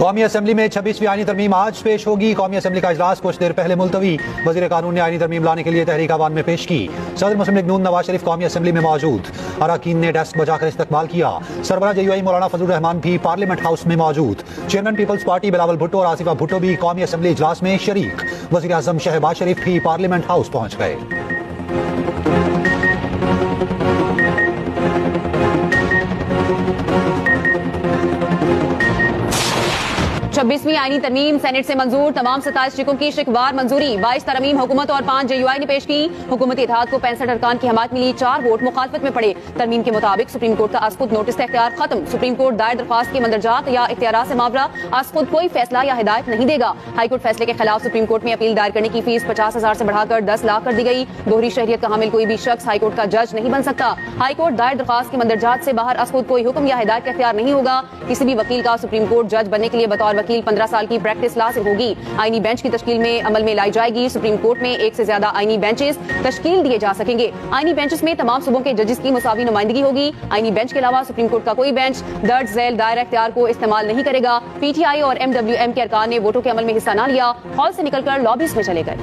कौमी असम्बली में 26वीं आईनी तरमीम आज पेश होगी। कौमी असम्बली का इजलास कुछ देर पहले मुलतवी। वजीर कानून ने आईनी तरमीम लाने के लिए तहरीक आवान में पेश की। सदर मुस्लिम लीग नून नवाज शरीफ कौमी असम्बली में मौजूद। अरकान ने डेस्क बजाकर इस्तकबाल किया। सरबराह JUI मौलाना फजलुर रहमान भी पार्लियामेंट हाउस में मौजूद। Chairman Peoples Party Bilawal Bhutto और आसिफा भुट्टो भी कौमी असम्बली इजलास में शरीक। वजीर आजम शहबाज शरीफ भी पार्लियामेंट हाउस पहुंच गए। 26वीं आईनी तरमीम सेनेट से मंजूर। तमाम 27 शिकों की शिकवार मंजूरी। 22 तरमीम हुकूमत और 5 JUI ने पेश की। हुकूमती इत्तेहाद को 65 अरकान की हमायत मिली, 4 वोट मुखालफत में पड़े। तरमीम के मुताबिक सुप्रीम कोर्ट का आसखुद नोटिस इख्तियार खत्म। सुप्रीम कोर्ट दायर दरख्वास्त के मंदरजात या इख्तियारात से मामला आसखुद कोई फैसला या हिदायत नहीं देगा। हाईकोर्ट फैसले के खिलाफ सुप्रीम कोर्ट में अपील दायर करने की फीस 50,000 से बढ़ाकर 10 लाख कर दी गई। दोहरी शहरियत का हामिल कोई भी शख्स हाईकोर्ट का जज नहीं बन सकता। हाईकोर्ट दायर दरख्वास्त के मंदरजात से बाहर आसखुद कोई हुक्म या हिदायत का इख्तियार नहीं होगा। किसी भी वकील का सुप्रीम कोर्ट जज बनने के लिए बतौर वकील 15 साल की प्रैक्टिस लाजिम होगी। आईनी बेंच की तश्कील में अमल में लाई जाएगी। सुप्रीम कोर्ट में एक से ज्यादा आईनी बेंचेस तश्कील दिए जा सकेंगे। आईनी बेंचेस में तमाम सूबों के जजेस की मुसावी नुमाइंदगी होगी। आईनी बेंच के अलावा सुप्रीम कोर्ट का कोई बेंच दर्ज झैल दायरा इख्तियार को इस्तेमाल नहीं करेगा। PTI और MWM के अरकान ने वोटों के अमल में हिस्सा न लिया। हॉल से निकलकर लॉबीज में चले गए।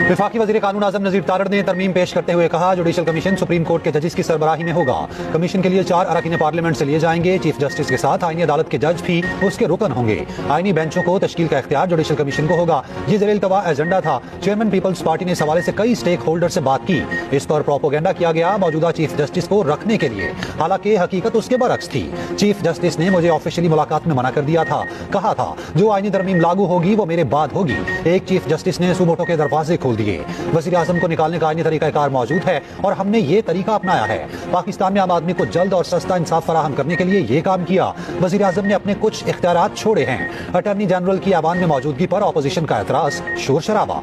वफाकी वज़ीर कानून आज़म नज़ीर तारड़ ने तरमीम पेश करते हुए कहा, जुडिशल कमीशन सुप्रीम कोर्ट के जजिस की सरबराही में होगा। कमीशन के लिए 4 अरकान पार्लियामेंट से लिए जाएंगे। चीफ जस्टिस के साथ आईनी अदालत के जज भी उसके रुकन होंगे। आईनी बेंचों को तश्कील का इख्तियार जुडिशल कमीशन को होगा। ये ज़ेर-ए-इल्तवा एजेंडा था। चेयरमैन पीपल्स पार्टी ने इस हवाले से कई स्टेक होल्डर से बात की। इस पर प्रोपोगेंडा किया गया मौजूदा चीफ जस्टिस को रखने के लिए, हालांकि हकीकत उसके बरअक्स थी। चीफ जस्टिस ने मुझे ऑफिशियली मुलाकात में मना कर दिया था। कहा था जो आईनी तरमीम लागू होगी वो मेरे बाद होगी। एक चीफ जस्टिस ने सुबोटों के दरवाजे खोल दिए। वज़ीर आज़म को निकालने का आईनी तरीकाकार मौजूद है और हमने ये तरीका अपनाया है। पाकिस्तान में आम आदमी को जल्द और सस्ता इंसाफ फराहम करने के लिए ये काम किया। वज़ीर आज़म ने अपने कुछ इख्तियारात छोड़े हैं। अटॉर्नी जनरल की ऐवान में मौजूदगी पर अपोजिशन का एतराज, शोर शराबा।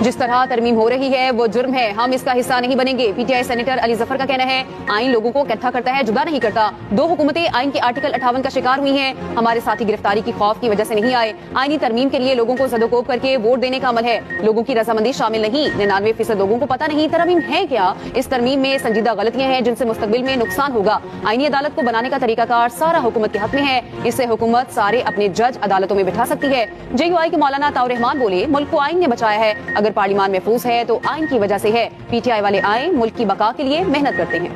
जिस तरह तरमीम हो रही है वो जुर्म है, हम इसका हिस्सा नहीं बनेंगे। PTI सेनेटर अली जफर का कहना है आइन लोगों को इकट्ठा करता है, जुदा नहीं करता। 2 हुकूमतें आइन के आर्टिकल 58 का शिकार हुई हैं। हमारे साथी गिरफ्तारी की खौफ की वजह से नहीं आए। आईनी तरमीम के लिए लोगों को ज़दोकोब करके वोट देने का अमल है। लोगों की रजामंदी शामिल नहीं। 99% लोगों को पता नहीं तरमीम है क्या। इस तरमीम में संजीदा गलतियां हैं जिनसे मुस्तकबिल में नुकसान होगा। आईनी अदालत को बनाने का तरीकाकार सारा हुकूमत के हक में है। इससे हुकूमत सारे अपने जज अदालतों में बिठा सकती है। JUI के मौलाना ताउर रहमान बोले, मुल्क को आइन ने बचाया है। अगर पार्लियामान महफूज है तो आइन की वजह से है। PTI वाले आए मुल्क की बका के लिए मेहनत करते हैं।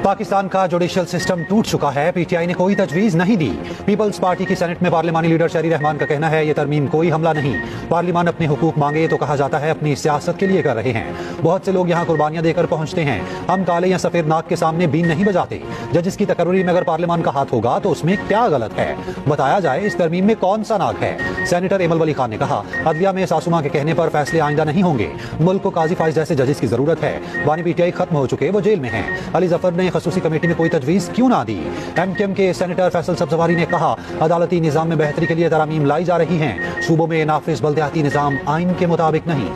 पाकिस्तान का जुडिशल सिस्टम टूट चुका है। PTI ने कोई तजवीज नहीं दी। पीपल्स पार्टी की सेनेट में पार्लियामानी लीडर शहरी रहमान का कहना है ये तरमीम कोई हमला नहीं। पार्लियामान अपने हुकूक मांगे तो कहा जाता है अपनी सियासत के लिए कर रहे हैं। बहुत से लोग यहाँ कुर्बानियां देकर पहुंचते हैं। हम काले या सफेद नाक के सामने बीन नहीं बजाते। जजिस की तकर्री में अगर पार्लियामान का हाथ होगा तो उसमें क्या गलत है, बताया जाए इस तरमीम में कौन सा नाक है। सेनेटर एमल वली खान ने कहा, अदलिया में सासुमा के कहने पर फैसले आइंदा नहीं होंगे। मुल्क को काजी फाइज जैसे जजिस की जरूरत है। बानी PTI खत्म हो चुके, वो जेल में हैं। अली जफर ने खसूसी कमेटी में कोई तजवीज क्यों ना दी। MKM के सेनेटर फैसल सब्जवारी ने कहा, अदालती निजाम में बेहतरी के लिए तरमीम लाई जा रही हैं। सूबों में नाफिज बल्दियाती निजाम आइन के मुताबिक नहीं।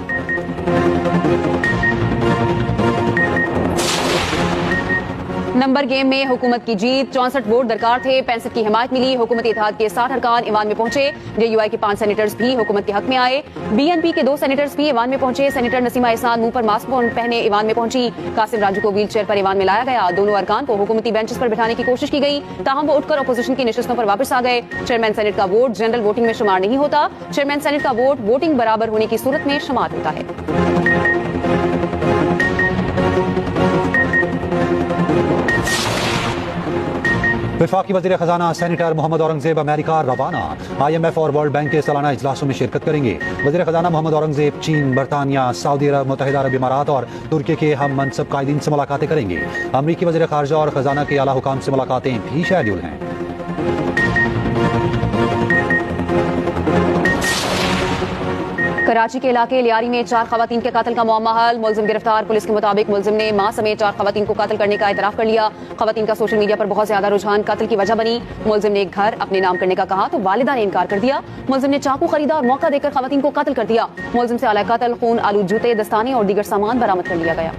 नंबर गेम में हुकूमत की जीत। 64 वोट दरकार थे, 65 की हिमायत मिली। हुकूमती इत्तेहाद के 60 अरकान ईवान में पहुंचे। JUI के 5 सेनेटर्स भी हुकूमत के हक में आए। BNP के 2 सेनेटर्स भी ईवान में पहुंचे। सेनेटर नसीमा एहसान मुंह पर मास्क पहने ईवान में पहुंची। कासिम राजू को व्हील चेयर पर ईवान में लाया गया। दोनों अरकान को हुकूमती बेंचेस पर बिठाने की कोशिश की गई, ताहम वो उठकर अपोजिशन की नशिस्तों पर वापस आ गए। चेयरमैन सेनेट का वोट जनरल वोटिंग में शुमार नहीं होता। चेयरमैन सेनेट का वोट वोटिंग बराबर होने की सूरत में शुमार होता है। वफाकी वज़ीर खजाना सेनेटर मोहम्मद औरंगजेब अमेरिका रवाना। IMF और वर्ल्ड बैंक के सालाना इजलासों में शिरकत करेंगे। वज़ीर खजाना मोहम्मद औरंगजेब चीन, बरतानिया, सऊदी अरब, मुत्तहिदा अरब इमारात और तुर्की के हम मनसब कायदीन से मुलाकातें करेंगे। अमरीकी वज़ीर खारजा और खजाना के आला हुकाम से मुलाकातें भी शेड्यूल हैं। कराची के इलाके लियारी में 4 खवातीन के कत्ल का मुअम्मा हल। मुलजिम गिरफ्तार। पुलिस के मुताबिक मुलजिम ने मां समेत 4 खवातीन को कत्ल करने का इतराफ कर लिया। खवातीन का सोशल मीडिया पर बहुत ज्यादा रुझान कत्ल की वजह बनी। मुलजिम ने एक घर अपने नाम करने का कहा तो वालिदा ने इनकार कर दिया। मुलजिम ने चाकू खरीदा और मौका देकर खवातीन को कत्ल कर दिया। मुलजिम से आला कत्ल, खून आलू जूते, दस्ताने और दीगर सामान बरामद कर लिया गया।